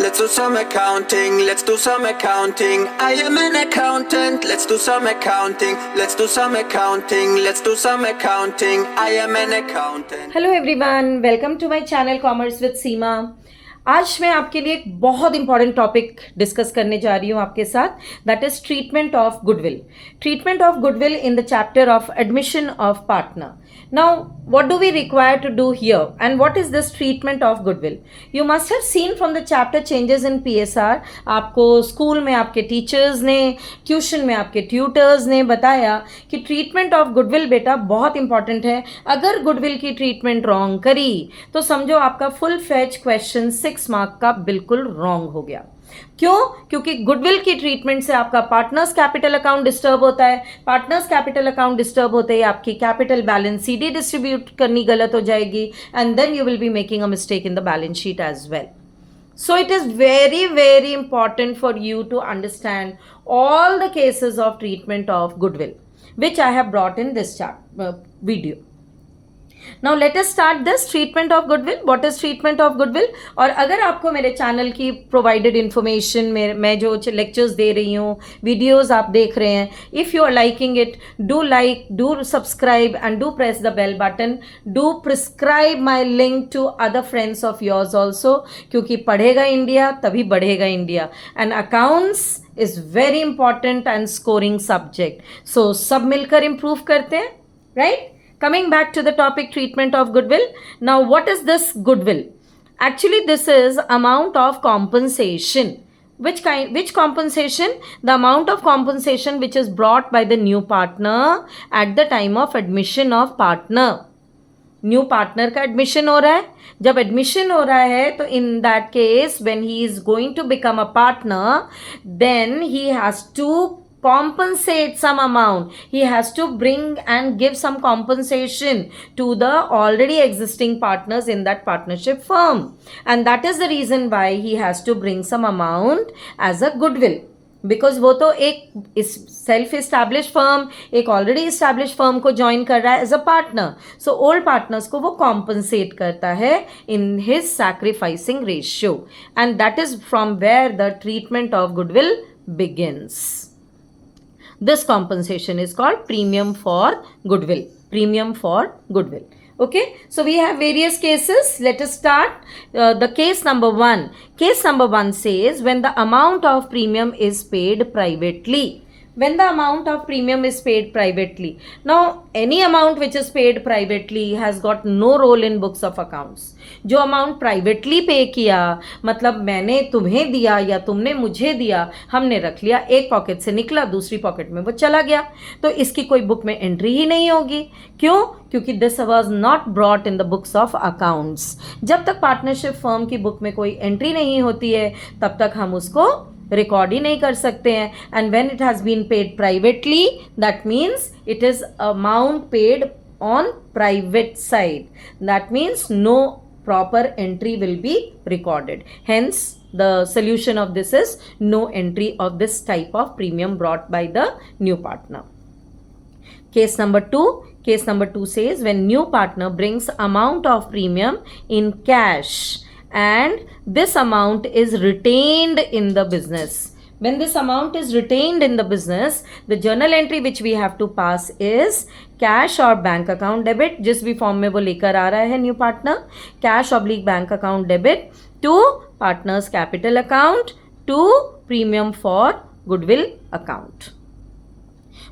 Let's do some accounting. Let's do some accounting. I am an accountant. Let's do some accounting. Let's do some accounting. Let's do some accounting. I am an accountant. Hello everyone, welcome to my channel commerce with Seema. आज मैं आपके लिए एक बहुत important topic discuss करने जा रही हूँ आपके साथ, that is treatment of goodwill. Treatment of goodwill in the chapter of admission of partner. Now what do we require to do here and what is this treatment of goodwill? You must have seen from the chapter changes in PSR, आपको school में आपके teachers ने, tuition में आपके tutors ने बताया कि treatment of goodwill बेटा बहुत इंपॉर्टेंट है। अगर गुडविल की ट्रीटमेंट रॉन्ग करी तो समझो आपका फुल फेच क्वेश्चन 6 मार्क का बिल्कुल रॉन्ग हो गया। क्यों? क्योंकि गुडविल की ट्रीटमेंट से आपका पार्टनर्स कैपिटल अकाउंट डिस्टर्ब होता है। पार्टनर्स कैपिटल अकाउंट डिस्टर्ब होते ही आपकी कैपिटल बैलेंस सीडी डिस्ट्रीब्यूट करनी गलत हो जाएगी and then you will be making a mistake in the balance sheet as well. So it is very, very important for you to understand all the cases of treatment of goodwill, which I have brought in this video. Now let us start this treatment of goodwill. What is treatment of goodwill? और अगर आपको मेरे channel की provided information में मैं जो lectures दे रही हूँ, वीडियोस आप देख रहे हैं, if you are liking it, do like, do subscribe and do press the bell button, do prescribe my link to other friends of yours also, क्योंकि पढ़ेगा इंडिया तभी बढ़ेगा India and accounts is very important and scoring subject. So सब मिलकर improve करते हैं, right? Coming back to the topic treatment of goodwill. Now what is this goodwill? Actually this is amount of compensation. Which compensation? The amount of compensation which is brought by the new partner at the time of admission of partner. New partner का admission हो रहा है। जब admission हो रहा है तो in that case when he is going to become a partner then he has to compensate some amount. He has to bring and give some compensation to the already existing partners in that partnership firm, and that is the reason why he has to bring some amount as a goodwill, because वो तो एक self establish firm, एक already establish firm को join कर रहा है as a partner. So old partners को वो कॉम्पनसेट करता है in his sacrificing ratio, and that is from where the treatment of goodwill begins. This compensation is called premium for goodwill. Premium for goodwill. Okay, so we have various cases. Let us start the case number 1. Case number 1 says when the amount of premium is paid privately. When the amount of premium is paid privately. Now any amount which is paid privately has got no role in books of accounts. जो amount privately पे किया, मतलब मैंने तुम्हें दिया या तुमने मुझे दिया, हमने रख लिया, एक पॉकेट से निकला दूसरी पॉकेट में वो चला गया, तो इसकी कोई बुक में एंट्री ही नहीं होगी। क्यों? क्योंकि this was not brought in the books of accounts. जब तक पार्टनरशिप फर्म की बुक में कोई एंट्री नहीं होती है तब तक हम उसको रिकॉर्ड ही नहीं कर सकते हैं। And when it has been paid privately that means it is amount paid on private side, that means no proper entry will be recorded. Hence the solution of this is no entry of this type of premium brought by the new partner. Case number 2. Case number 2 says when new partner brings amount of premium in cash and this amount is retained in the business. When this amount is retained in the business, the journal entry which we have to pass is cash और bank account debit, जिस भी form में वो लेकर आ रहा है new partner, cash oblique bank account debit to partners capital account to premium for goodwill account.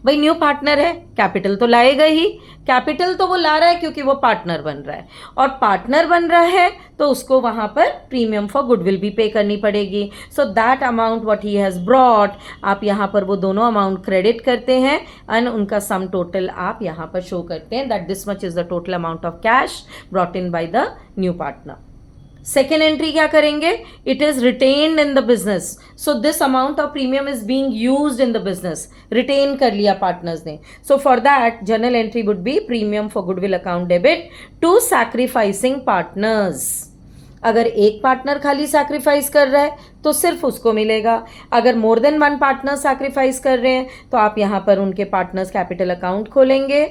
भाई न्यू पार्टनर है, कैपिटल तो लाएगा ही, कैपिटल तो वो ला रहा है क्योंकि वो पार्टनर बन रहा है, और पार्टनर बन रहा है तो उसको वहाँ पर प्रीमियम फॉर गुडविल भी पे करनी पड़ेगी। So that amount what he has brought, आप यहाँ पर वो दोनों अमाउंट क्रेडिट करते हैं एंड उनका सम टोटल आप यहाँ पर शो करते हैं that this much is the total amount of cash brought in by the new partner. Second entry क्या करेंगे? It is retained in the business, so this amount of premium is being used in the business, retain कर लिया partners ने। So for that journal entry would be premium for goodwill account debit to sacrificing partners. अगर एक partner खाली sacrifice कर रहा है तो सिर्फ उसको मिलेगा, अगर more than one partner sacrifice कर रहे हैं तो आप यहाँ पर उनके पार्टनर्स कैपिटल अकाउंट खोलेंगे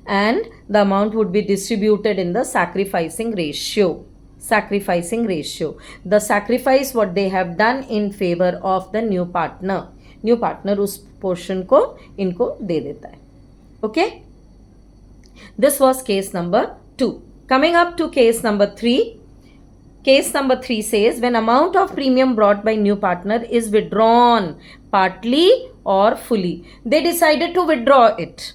and the amount would be distributed in the sacrificing ratio. sacrificing ratio, the sacrifice what they have done in favor of the new partner उस portion को इनको दे देता है. Okay, this was case number 2. Coming up to case number 3. Case number 3 says when amount of premium brought by new partner is withdrawn partly or fully, they decided to withdraw it.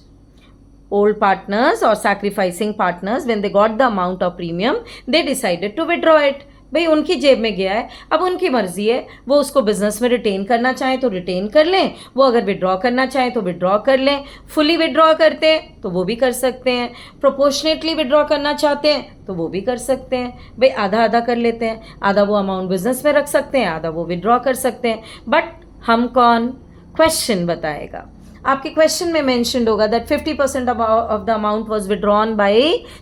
Old partners or sacrificing partners, when they got the amount of premium, they decided to withdraw it. भाई उनकी जेब में गया है, अब उनकी मर्जी है, वो उसको बिजनेस में रिटेन करना चाहें तो रिटेन कर लें, वो अगर विड्रॉ करना चाहें तो विड्रॉ कर लें, फुली विड्रॉ करते हैं तो वो भी कर सकते हैं, प्रोपोर्शनेटली विड्रॉ करना चाहते हैं तो वो भी कर सकते हैं. भाई आधा आधा कर लेते हैं, आधा वो अमाउंट बिजनेस में रख सकते हैं, आधा वो विड्रॉ कर सकते हैं. बट हम कौन, क्वेश्चन बताएगा. आपके क्वेश्चन में मेंशन्ड होगा that 50% of the amount was withdrawn by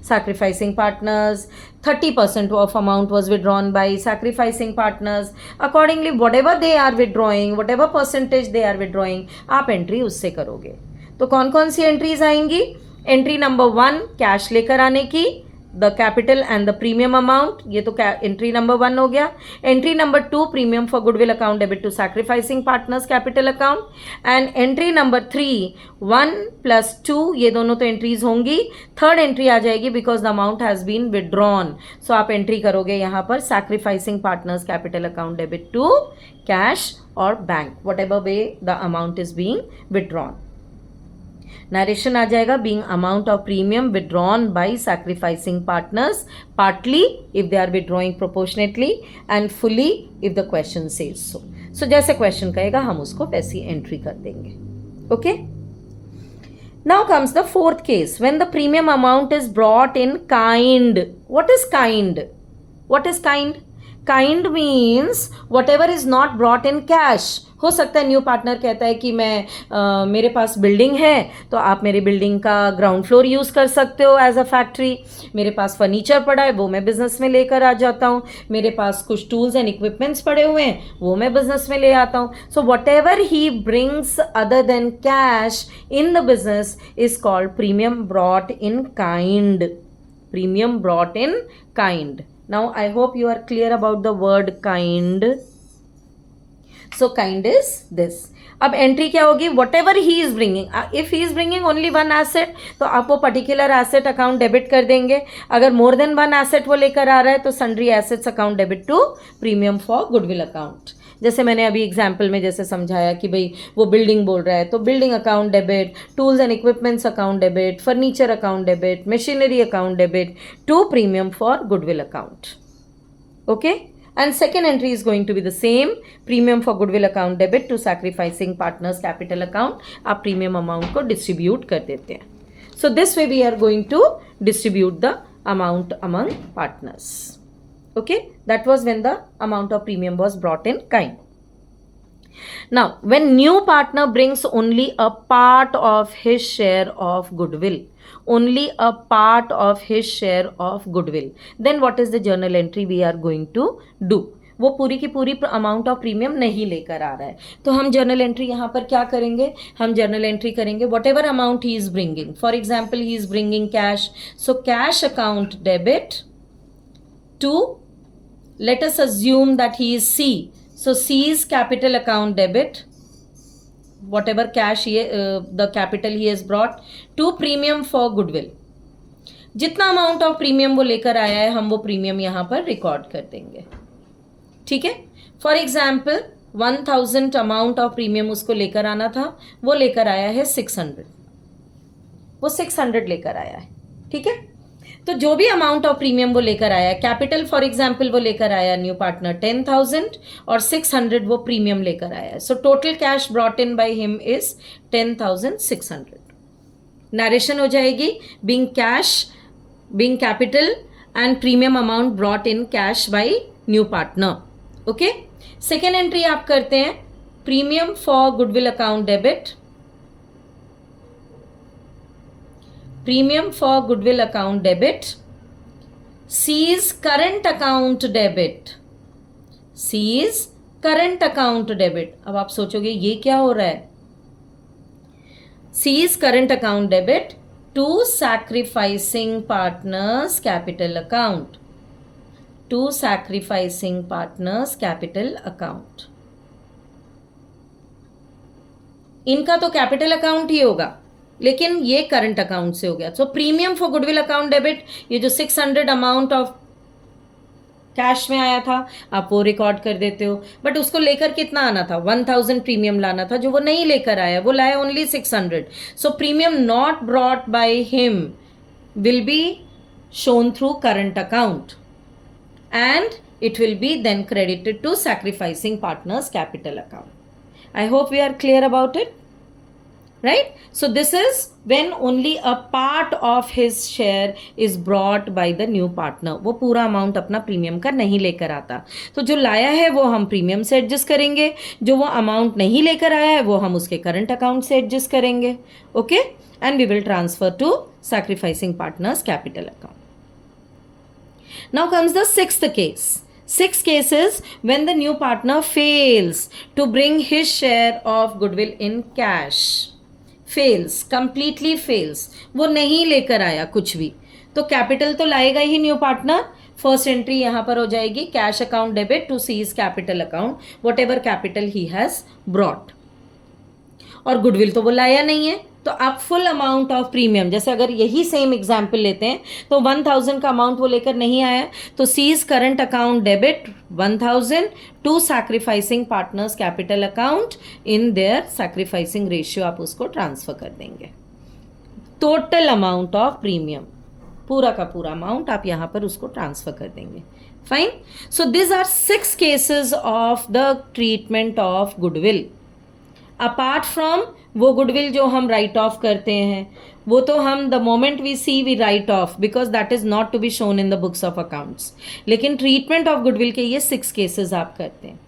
sacrificing partners, 30% of amount was withdrawn by sacrificing partners. Accordingly whatever they are withdrawing, whatever percentage they are withdrawing, आप entry उससे करोगे. तो कौन कौन सी entries आएंगी. Entry number 1 cash लेकर आने की, the capital and the premium amount, ये तो एंट्री नंबर 1 हो गया. Entry number 2 premium for goodwill account debit to sacrificing partners capital account. And entry number 3 1 + 2, ये दोनों तो एंट्रीज होंगी. थर्ड एंट्री आ जाएगी because the amount has been withdrawn, so आप एंट्री करोगे यहाँ पर sacrificing partners capital account debit to cash और bank, whatever way the amount is being withdrawn. Narration आ जाएगा being amount of premium withdrawn by sacrificing partners, partly if they are withdrawing proportionately and fully if the question says so. So जैसे question कहेगा हम उसको वैसी entry कर देंगे. Okay, now comes the fourth case when the premium amount is brought in kind. What is kind, what is kind. Kind means what ever is not brought in cash. हो सकता है new partner कहता है कि मैं मेरे पास building है तो आप मेरी बिल्डिंग का ग्राउंड फ्लोर यूज़ कर सकते हो एज अ फैक्ट्री. मेरे पास फर्नीचर पड़ा है वो मैं बिजनेस में लेकर आ जाता हूँ. मेरे पास कुछ टूल्स एंड इक्विपमेंट्स पड़े हुए हैं वो मैं बिजनेस में ले आता हूँ. So what ever he brings other than cash in the business is called premium brought in kind. Premium brought in kind. Now I hope you are clear about the word kind. So kind is this. अब entry क्या होगी, what ever he is bringing. If he is bringing only 1 asset तो आप वो particular asset account debit कर देंगे. अगर more than 1 asset वो लेकर आ रहा है तो sundry assets account debit to premium for goodwill account. जैसे मैंने अभी एग्जाम्पल में जैसे समझाया कि भाई वो बिल्डिंग बोल रहा है तो building account debit, tools and equipments account debit, furniture account debit, machinery account debit to premium for goodwill account. Okay, and second entry is going to be the same, premium for goodwill account debit to sacrificing partners capital account. आप premium amount को distribute कर देते हैं. So this way we are going to distribute the amount among partners. Okay, that was when the amount of premium was brought in kind. Now when new partner brings only a part of his share of goodwill, only a part of his share of goodwill, then what is the journal entry we are going to do. वो पूरी की पूरी amount of premium नहीं लेकर आ रहा है तो हम जर्नल एंट्री यहाँ पर क्या करेंगे, हम जर्नल एंट्री करेंगे whatever amount he is bringing. For example he is bringing cash, so cash account debit to, let us assume that he is C. So C's capital account debit, whatever cash the capital he has brought to premium for goodwill. जितना amount of premium वो लेकर आया है हम वो premium यहाँ पर record कर देंगे. ठीक है, for example 1000 amount of premium उसको लेकर आना था, वो लेकर आया है 600, वो 600 लेकर आया है. ठीक है, तो जो भी अमाउंट ऑफ प्रीमियम वो लेकर आया, कैपिटल फॉर एग्जांपल वो लेकर आया न्यू पार्टनर 10,000 और 600 वो प्रीमियम लेकर आया. So total cash brought in by him is 10,600. Narration हो जाएगी being cash, being capital and premium amount brought in cash by new partner. Okay, second entry आप करते हैं premium for goodwill account debit, premium for goodwill account debit, C's current account debit, C's current account debit. अब आप सोचोगे ये क्या हो रहा है, C's current account debit to sacrificing partners capital account, to sacrificing partners capital account. इनका तो कैपिटल अकाउंट ही होगा, लेकिन ये करंट अकाउंट से हो गया। सो premium for goodwill account debit, ये जो 600 अमाउंट ऑफ कैश में आया था आप वो रिकॉर्ड कर देते हो, बट उसको लेकर कितना आना था, 1000 प्रीमियम लाना था, जो वो नहीं लेकर आया, वो लाया only 600। So premium not brought by him will be shown through current account and it will be then credited to sacrificing partners capital account. I hope we are clear about it, right? So this is when only a part of his share is brought by the new partner. वो पूरा amount अपना premium का नहीं लेकर आता, तो जो लाया है वो हम प्रीमियम से एडजस्ट करेंगे, जो वो अमाउंट नहीं लेकर आया है वो हम उसके करंट अकाउंट से एडजस्ट करेंगे, okay, and we will transfer to sacrificing partners capital account. Now comes the sixth case. Sixth case is when the new partner fails to bring his share of goodwill in cash. Fails, completely fails. वो नहीं लेकर आया कुछ भी, तो capital तो लाएगा ही न्यू पार्टनर. फर्स्ट एंट्री यहाँ पर हो जाएगी cash account debit to C's capital account, whatever capital he has brought. और गुडविल तो वो लाया नहीं है, तो आप फुल अमाउंट ऑफ प्रीमियम, जैसे अगर यही सेम एग्जाम्पल लेते हैं तो 1000 का अमाउंट वो लेकर नहीं आया, तो C's current account debit 1000 to sacrificing partners capital account in their sacrificing ratio, आप उसको ट्रांसफर कर देंगे. टोटल अमाउंट ऑफ प्रीमियम, पूरा का पूरा अमाउंट आप यहाँ पर उसको ट्रांसफर कर देंगे. Fine. So this are 6 cases of the treatment of goodwill. Apart from वो गुडविल जो हम राइट ऑफ करते हैं, वो तो हम the moment we see we write off, because that is not to be shown in the books of accounts. लेकिन treatment of goodwill के ये 6 केसेस आप करते हैं.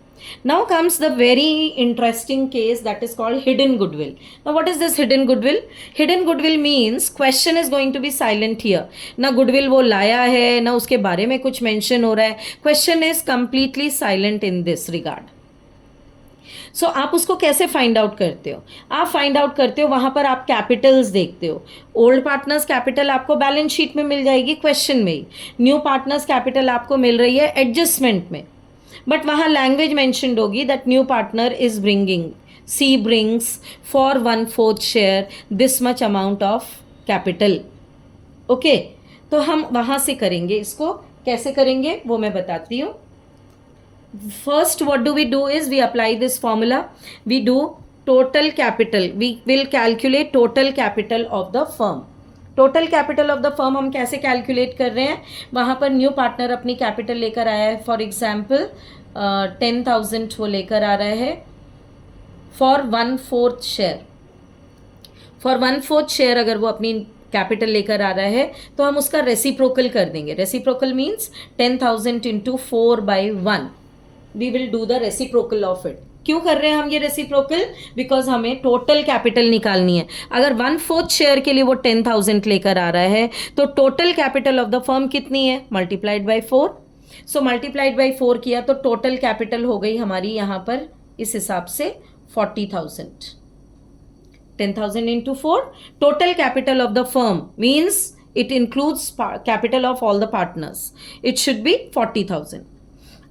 Now comes the very interesting case that is called hidden goodwill. Now what is this hidden goodwill? Hidden goodwill means question is going to be silent here. ना goodwill वो लाया है, ना उसके बारे में कुछ मेंशन हो रहा है. Question is completely silent in this regard. So आप उसको कैसे फाइंड आउट करते हो? आप फाइंड आउट करते हो, वहाँ पर आप कैपिटल्स देखते हो. ओल्ड पार्टनर्स कैपिटल आपको बैलेंस शीट में मिल जाएगी क्वेश्चन में ही. न्यू पार्टनर्स कैपिटल आपको मिल रही है एडजस्टमेंट में, बट वहाँ लैंग्वेज मैंशनड होगी that new partner is bringing, she brings for 1/4 share this much amount of capital. Okay, तो हम वहाँ से करेंगे. इसको कैसे करेंगे वो मैं बताती हूँ. First, what do we do is we apply this formula. We do total capital. We will calculate total capital of the firm. Total capital of the firm हम कैसे कैलकुलेट कर रहे हैं? वहाँ पर न्यू पार्टनर अपनी कैपिटल लेकर आया है. फॉर एग्जाम्पल 10,000 वो लेकर आ रहा है फॉर 1/4 शेयर. फॉर 1/4 शेयर अगर वो अपनी कैपिटल लेकर आ रहा है तो हम उसका रेसिप्रोकल कर देंगे. Reciprocal means 10,000 into 4/1. We will do the reciprocal of it. क्यों कर रहे हैं हम ये रेसिप्रोकल? बिकॉज हमें टोटल कैपिटल निकालनी है. अगर 1/4 शेयर के लिए वो 10,000 लेकर आ रहा है तो total capital of the firm कितनी है? Multiplied by 4. So multiplied by 4 किया तो टोटल कैपिटल हो गई हमारी यहाँ पर इस हिसाब से 40,000. 10,000 into 4, total capital of the firm means it includes capital of all the partners. It should be 40,000.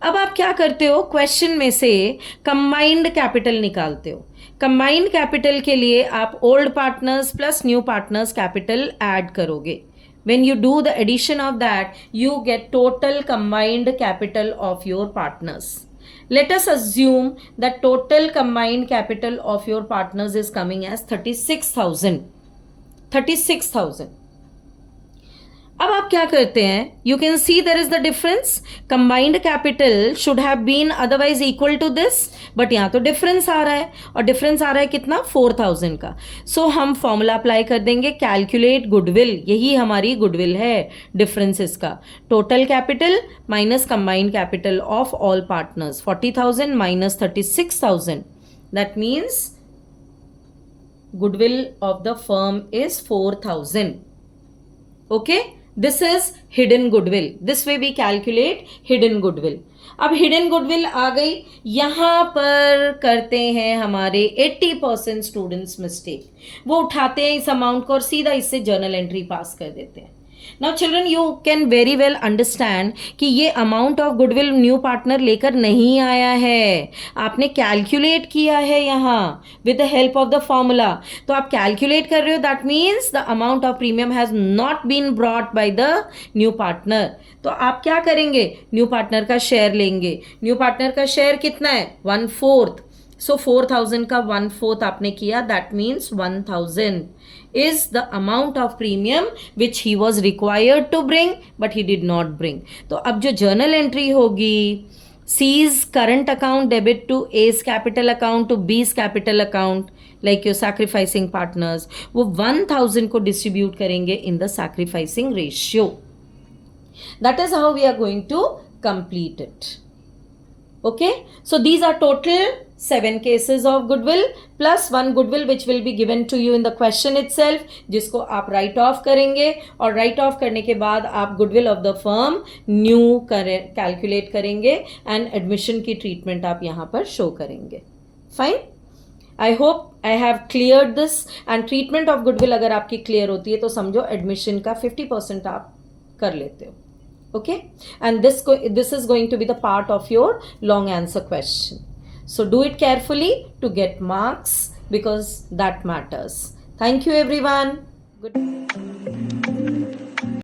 अब आप क्या करते हो? क्वेश्चन में से कंबाइंड कैपिटल निकालते हो. कंबाइंड कैपिटल के लिए आप old partners plus new partners capital add करोगे. When you do the addition of that you get total combined capital of your partners. Let us assume that total combined capital of your partners is coming as 36,000. 36,000. अब आप क्या करते हैं? You can see there is the difference. Combined capital should have been otherwise equal to this, but यहाँ तो difference आ रहा है, और डिफरेंस आ रहा है कितना? 4,000 का. सो हम फॉर्मूला अप्लाई कर देंगे, कैलकुलेट गुडविल. यही हमारी गुडविल है, डिफरेंस इसका. Total capital minus combined capital of all partners. 40,000 minus 36,000, that means goodwill of the firm is 4,000. Okay, this is hidden goodwill. This way we calculate hidden goodwill. अब hidden goodwill आ गई. यहां पर करते हैं हमारे 80% स्टूडेंट्स मिस्टेक. वो उठाते हैं इस अमाउंट को और सीधा इससे जर्नल एंट्री पास कर देते हैं. Now children you can very well understand कि ये amount of goodwill new partner लेकर नहीं आया है, आपने कैलकुलेट किया है यहाँ with the help of the formula. तो आप कैलकुलेट कर रहे हो, that means the amount of premium has not been brought by the new partner. तो आप क्या करेंगे, न्यू पार्टनर का शेयर लेंगे. न्यू पार्टनर का शेयर कितना है, 1/4. सो 4,000 का 1/4 आपने किया, that means 1,000 is the amount of premium which he was required to bring but he did not bring. तो अब जो journal entry होगी, C's current account debit to A's capital account to B's capital account like your sacrificing partners, वो 1,000 को distribute करेंगे in the sacrificing ratio. That is how we are going to complete it. Okay, so these are total 7 cases of goodwill plus 1 goodwill which will be given to you in the question itself, जिसको आप write off करेंगे और write off करने के बाद आप goodwill of the firm new calculate करेंगे and admission की treatment आप यहाँ पर show करेंगे. Fine? I hope I have cleared this. and treatment of goodwill अगर आपकी clear होती है तो समझो admission का 50% आप कर लेते हो. Okay, and this is going to be the part of your long answer question. So do it carefully to get marks because that matters. Thank you everyone. Good.